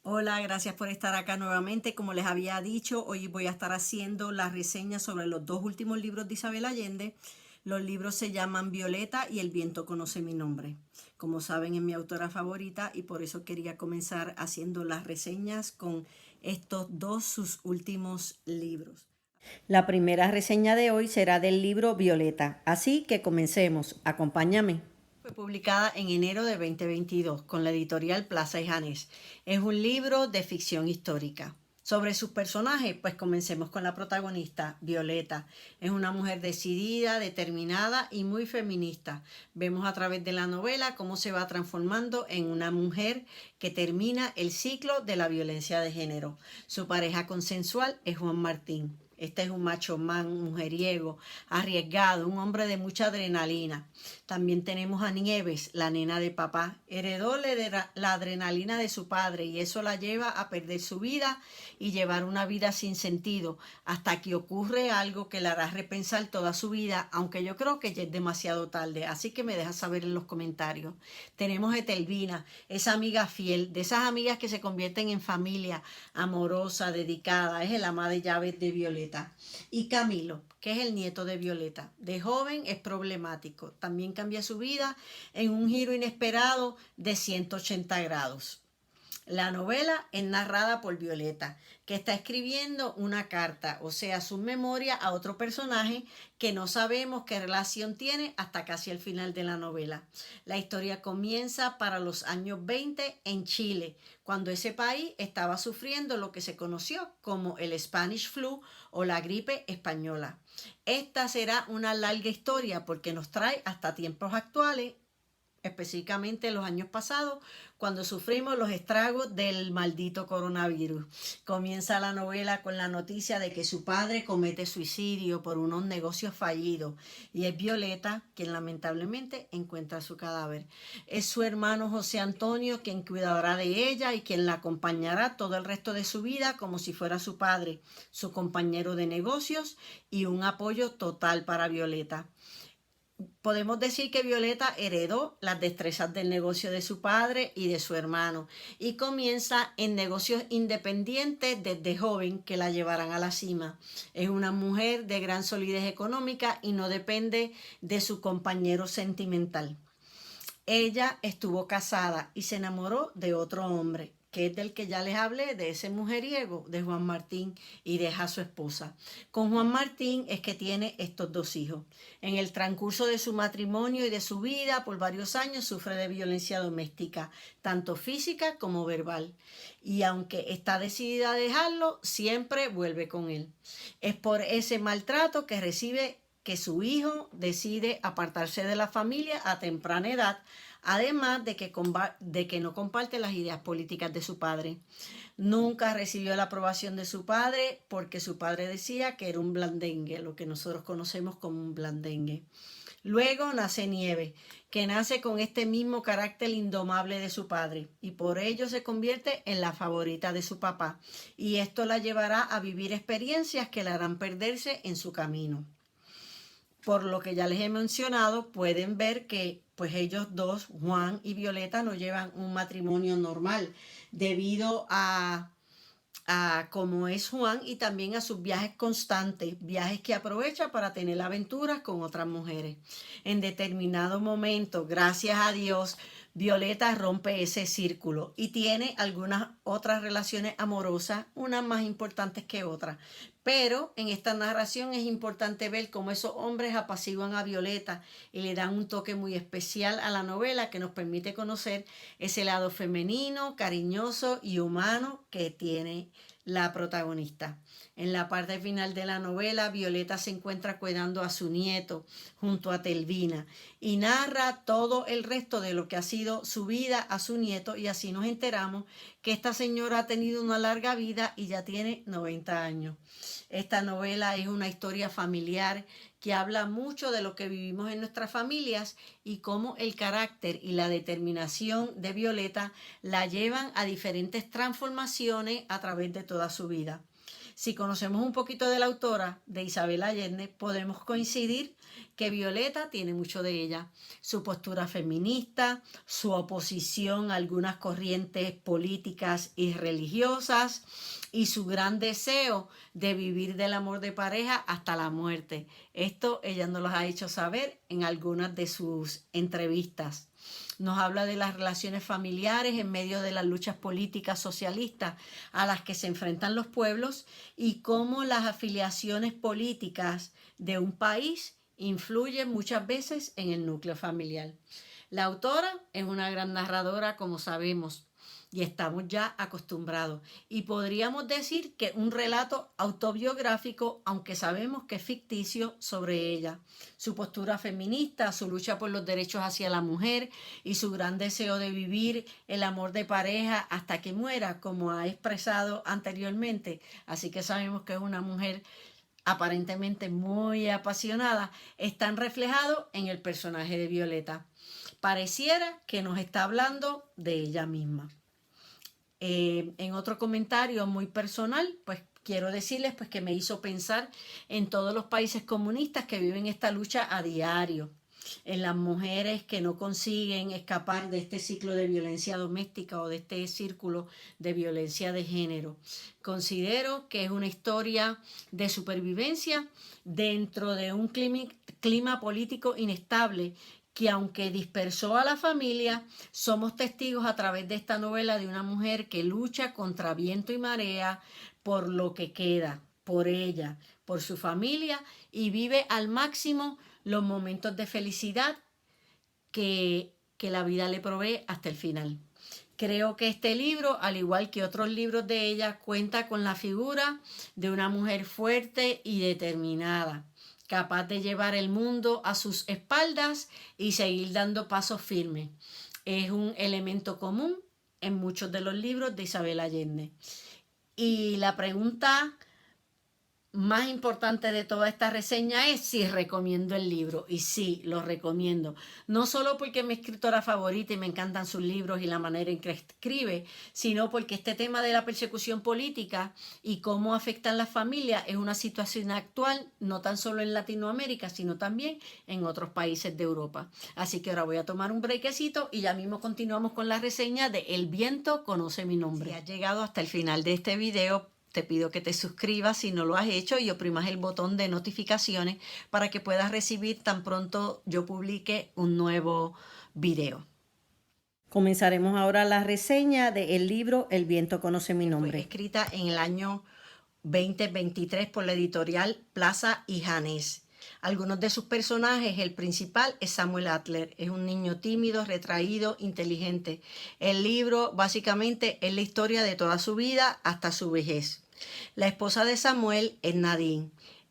Hola, gracias por estar acá nuevamente. Como les había dicho, hoy voy a estar haciendo la reseña sobre los dos últimos libros de Isabel Allende. Los libros se llaman Violeta y El viento conoce mi nombre. Como saben, es mi autora favorita y por eso quería comenzar haciendo las reseñas con estos dos sus últimos libros. La primera reseña de hoy será del libro Violeta, así que comencemos. Acompáñame. Fue publicada en enero de 2022 con la editorial Plaza y Janés. Es un libro de ficción histórica. Sobre sus personajes, pues comencemos con la protagonista, Violeta. Es una mujer decidida, determinada y muy feminista. Vemos a través de la novela cómo se va transformando en una mujer que termina el ciclo de la violencia de género. Su pareja consensual es Juan Martín. Este es un macho man, mujeriego, arriesgado, un hombre de mucha adrenalina. También tenemos a Nieves, la nena de papá. Heredó la adrenalina de su padre y eso la lleva a perder su vida y llevar una vida sin sentido hasta que ocurre algo que la hará repensar toda su vida, aunque yo creo que ya es demasiado tarde. Así que me dejas saber en los comentarios. Tenemos a Etelvina, esa amiga fiel, de esas amigas que se convierten en familia, amorosa, dedicada. Es el ama de llaves de Violeta. Y Camilo, que es el nieto de Violeta. De joven es problemático. También cambia su vida en un giro inesperado de 180 grados. La novela es narrada por Violeta, que está escribiendo una carta, o sea, su memoria a otro personaje que no sabemos qué relación tiene hasta casi el final de la novela. La historia comienza para los años 20 en Chile, cuando ese país estaba sufriendo lo que se conoció como el Spanish Flu o la gripe española. Esta será una larga historia porque nos trae hasta tiempos actuales, específicamente los años pasados, cuando sufrimos los estragos del maldito coronavirus. Comienza la novela con la noticia de que su padre comete suicidio por unos negocios fallidos y es Violeta quien lamentablemente encuentra su cadáver. Es su hermano José Antonio quien cuidará de ella y quien la acompañará todo el resto de su vida como si fuera su padre, su compañero de negocios y un apoyo total para Violeta. Podemos decir que Violeta heredó las destrezas del negocio de su padre y de su hermano y comienza en negocios independientes desde joven que la llevarán a la cima. Es una mujer de gran solidez económica y no depende de su compañero sentimental. Ella estuvo casada y se enamoró de otro hombre, que es del que ya les hablé, de ese mujeriego, de Juan Martín, y deja a su esposa. Con Juan Martín es que tiene estos dos hijos. En el transcurso de su matrimonio y de su vida, por varios años, sufre de violencia doméstica, tanto física como verbal. Y aunque está decidida a dejarlo, siempre vuelve con él. Es por ese maltrato que recibe que su hijo decide apartarse de la familia a temprana edad, además de que no comparte las ideas políticas de su padre. Nunca recibió la aprobación de su padre porque su padre decía que era un blandengue, lo que nosotros conocemos como un blandengue. Luego nace Nieve, que nace con este mismo carácter indomable de su padre y por ello se convierte en la favorita de su papá. Y esto la llevará a vivir experiencias que la harán perderse en su camino. Por lo que ya les he mencionado, pueden ver que pues ellos dos, Juan y Violeta, no llevan un matrimonio normal debido a cómo es Juan y también a sus viajes constantes, viajes que aprovecha para tener aventuras con otras mujeres. En determinado momento, gracias a Dios, Violeta rompe ese círculo y tiene algunas otras relaciones amorosas, unas más importantes que otras. Pero en esta narración es importante ver cómo esos hombres apaciguan a Violeta y le dan un toque muy especial a la novela que nos permite conocer ese lado femenino, cariñoso y humano que tiene la protagonista. En la parte final de la novela, Violeta se encuentra cuidando a su nieto junto a Telvina y narra todo el resto de lo que ha sido su vida a su nieto y así nos enteramos que esta señora ha tenido una larga vida y ya tiene 90 años. Esta novela es una historia familiar que habla mucho de lo que vivimos en nuestras familias y cómo el carácter y la determinación de Violeta la llevan a diferentes transformaciones a través de toda su vida. Si conocemos un poquito de la autora, de Isabel Allende, podemos coincidir que Violeta tiene mucho de ella. Su postura feminista, su oposición a algunas corrientes políticas y religiosas y su gran deseo de vivir del amor de pareja hasta la muerte. Esto ella nos lo ha hecho saber en algunas de sus entrevistas. Nos habla de las relaciones familiares en medio de las luchas políticas socialistas a las que se enfrentan los pueblos y cómo las afiliaciones políticas de un país influyen muchas veces en el núcleo familiar. La autora es una gran narradora, como sabemos, y estamos ya acostumbrados. Y podríamos decir que un relato autobiográfico, aunque sabemos que es ficticio, sobre ella. Su postura feminista, su lucha por los derechos hacia la mujer y su gran deseo de vivir el amor de pareja hasta que muera, como ha expresado anteriormente. Así que sabemos que es una mujer aparentemente muy apasionada, están reflejados en el personaje de Violeta. Pareciera que nos está hablando de ella misma. En otro comentario muy personal, pues quiero decirles pues, que me hizo pensar en todos los países comunistas que viven esta lucha a diario, en las mujeres que no consiguen escapar de este ciclo de violencia doméstica o de este círculo de violencia de género. Considero que es una historia de supervivencia dentro de un clima político inestable que aunque dispersó a la familia, somos testigos a través de esta novela de una mujer que lucha contra viento y marea por lo que queda, por ella, por su familia y vive al máximo los momentos de felicidad que la vida le provee hasta el final. Creo que este libro, al igual que otros libros de ella, cuenta con la figura de una mujer fuerte y determinada, capaz de llevar el mundo a sus espaldas y seguir dando pasos firmes. Es un elemento común en muchos de los libros de Isabel Allende. Y la pregunta más importante de toda esta reseña es si recomiendo el libro. Y sí, lo recomiendo. No solo porque es mi escritora favorita y me encantan sus libros y la manera en que escribe, sino porque este tema de la persecución política y cómo afectan las familias es una situación actual, no tan solo en Latinoamérica, sino también en otros países de Europa. Así que ahora voy a tomar un brequecito y ya mismo continuamos con la reseña de El viento conoce mi nombre. Si has llegado hasta el final de este video, te pido que te suscribas si no lo has hecho y oprimas el botón de notificaciones para que puedas recibir tan pronto yo publique un nuevo video. Comenzaremos ahora la reseña del libro El viento conoce mi nombre. Fue escrita en el año 2023 por la editorial Plaza y Janés. Algunos de sus personajes, el principal es Samuel Adler, es un niño tímido, retraído, inteligente. El libro básicamente es la historia de toda su vida hasta su vejez. La esposa de Samuel es Nadine.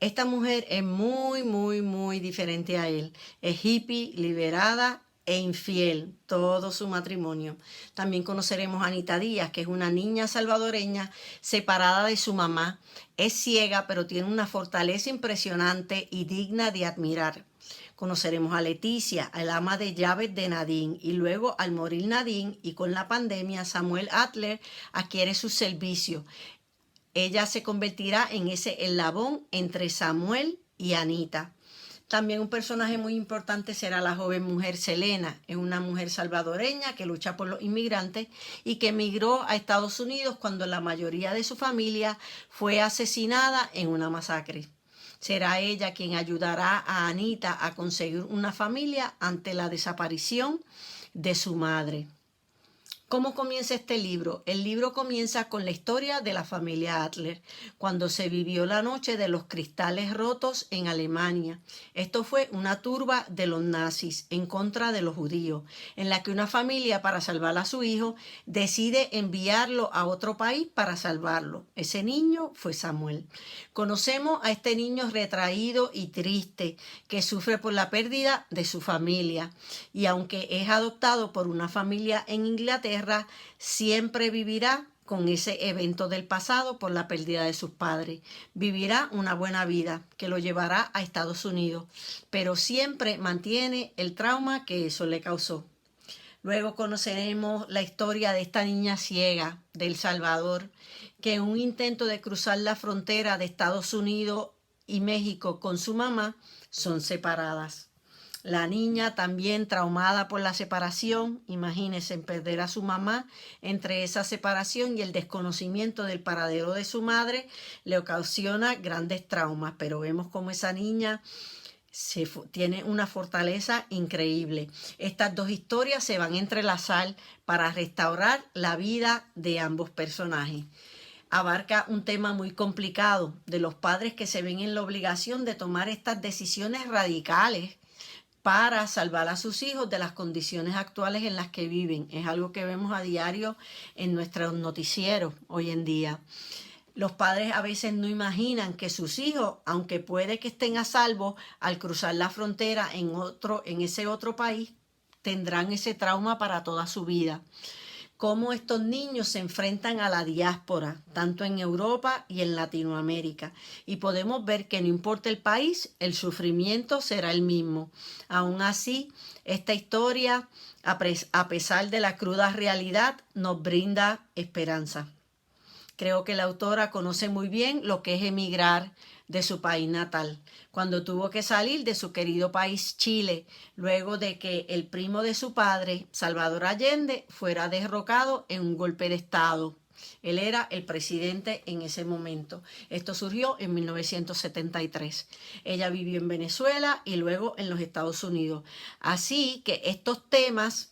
Esta mujer es muy diferente a él. Es hippie, liberada e infiel todo su matrimonio. También conoceremos a Anita Díaz, que es una niña salvadoreña separada de su mamá. Es ciega, pero tiene una fortaleza impresionante y digna de admirar. Conoceremos a Leticia, el ama de llaves de Nadine, y luego al morir Nadine y con la pandemia, Samuel Adler adquiere su servicio. Ella se convertirá en ese eslabón entre Samuel y Anita. También un personaje muy importante será la joven mujer Selena. Es una mujer salvadoreña que lucha por los inmigrantes y que emigró a Estados Unidos cuando la mayoría de su familia fue asesinada en una masacre. Será ella quien ayudará a Anita a conseguir una familia ante la desaparición de su madre. ¿Cómo comienza este libro? El libro comienza con la historia de la familia Adler, cuando se vivió la noche de los cristales rotos en Alemania. Esto fue una turba de los nazis en contra de los judíos, en la que una familia, para salvar a su hijo, decide enviarlo a otro país para salvarlo. Ese niño fue Samuel. Conocemos a este niño retraído y triste, que sufre por la pérdida de su familia, y aunque es adoptado por una familia en Inglaterra, siempre vivirá con ese evento del pasado por la pérdida de sus padres. Vivirá una buena vida que lo llevará a Estados Unidos, pero siempre mantiene el trauma que eso le causó. Luego conoceremos la historia de esta niña ciega de El Salvador, que en un intento de cruzar la frontera de Estados Unidos y México con su mamá son separadas. La niña también traumada por la separación, imagínense perder a su mamá, entre esa separación y el desconocimiento del paradero de su madre, le ocasiona grandes traumas, pero vemos como esa niña tiene una fortaleza increíble. Estas dos historias se van a entrelazar para restaurar la vida de ambos personajes. Abarca un tema muy complicado de los padres que se ven en la obligación de tomar estas decisiones radicales para salvar a sus hijos de las condiciones actuales en las que viven. Es algo que vemos a diario en nuestros noticieros hoy en día. Los padres a veces no imaginan que sus hijos, aunque puede que estén a salvo al cruzar la frontera en ese otro país, tendrán ese trauma para toda su vida. Cómo estos niños se enfrentan a la diáspora, tanto en Europa y en Latinoamérica. Y podemos ver que no importa el país, el sufrimiento será el mismo. Aún así, esta historia, a pesar de la cruda realidad, nos brinda esperanza. Creo que la autora conoce muy bien lo que es emigrar de su país natal, cuando tuvo que salir de su querido país Chile, luego de que el primo de su padre, Salvador Allende, fuera derrocado en un golpe de Estado. Él era el presidente en ese momento. Esto surgió en 1973. Ella vivió en Venezuela y luego en los Estados Unidos. Así que estos temas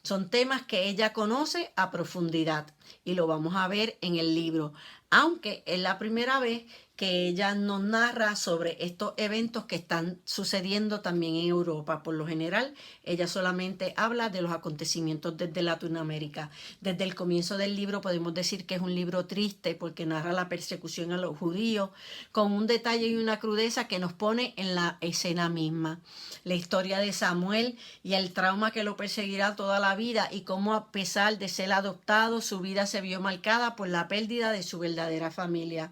son temas que ella conoce a profundidad y lo vamos a ver en el libro, aunque es la primera vez que ella nos narra sobre estos eventos que están sucediendo también en Europa. Por lo general, ella solamente habla de los acontecimientos desde Latinoamérica. Desde el comienzo del libro podemos decir que es un libro triste porque narra la persecución a los judíos con un detalle y una crudeza que nos pone en la escena misma. La historia de Samuel y el trauma que lo perseguirá toda la vida y cómo a pesar de ser adoptado, su vida se vio marcada por la pérdida de su verdadera familia.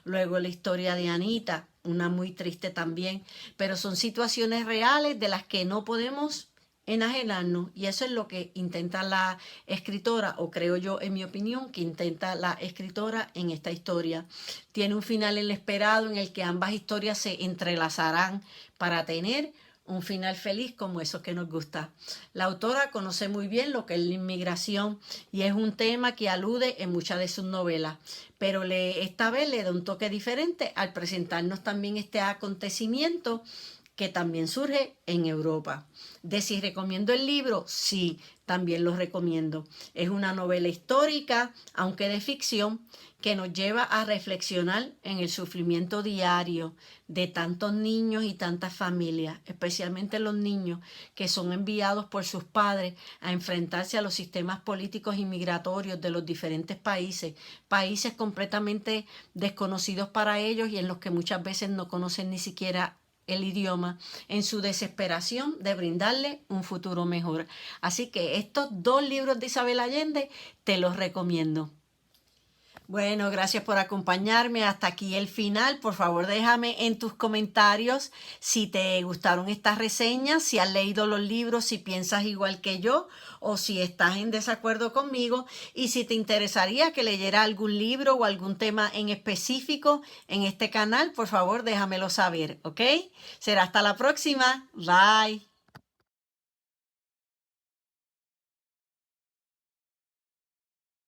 Luego la historia de Anita, una muy triste también, pero son situaciones reales de las que no podemos enajenarnos y eso es lo que intenta la escritora, o creo yo en mi opinión que intenta la escritora en esta historia. Tiene un final inesperado en el que ambas historias se entrelazarán para tener un final feliz como esos que nos gusta. La autora conoce muy bien lo que es la inmigración y es un tema que alude en muchas de sus novelas, pero esta vez le da un toque diferente al presentarnos también este acontecimiento que también surge en Europa. De si recomiendo el libro, sí, también lo recomiendo. Es una novela histórica, aunque de ficción, que nos lleva a reflexionar en el sufrimiento diario de tantos niños y tantas familias, especialmente los niños que son enviados por sus padres a enfrentarse a los sistemas políticos y migratorios de los diferentes países, países completamente desconocidos para ellos y en los que muchas veces no conocen ni siquiera el idioma, en su desesperación de brindarle un futuro mejor. Así que estos dos libros de Isabel Allende te los recomiendo. Bueno, gracias por acompañarme hasta aquí el final. Por favor, déjame en tus comentarios si te gustaron estas reseñas, si has leído los libros, si piensas igual que yo o si estás en desacuerdo conmigo y si te interesaría que leyera algún libro o algún tema en específico en este canal, por favor, déjamelo saber, ¿ok? Será hasta la próxima. Bye.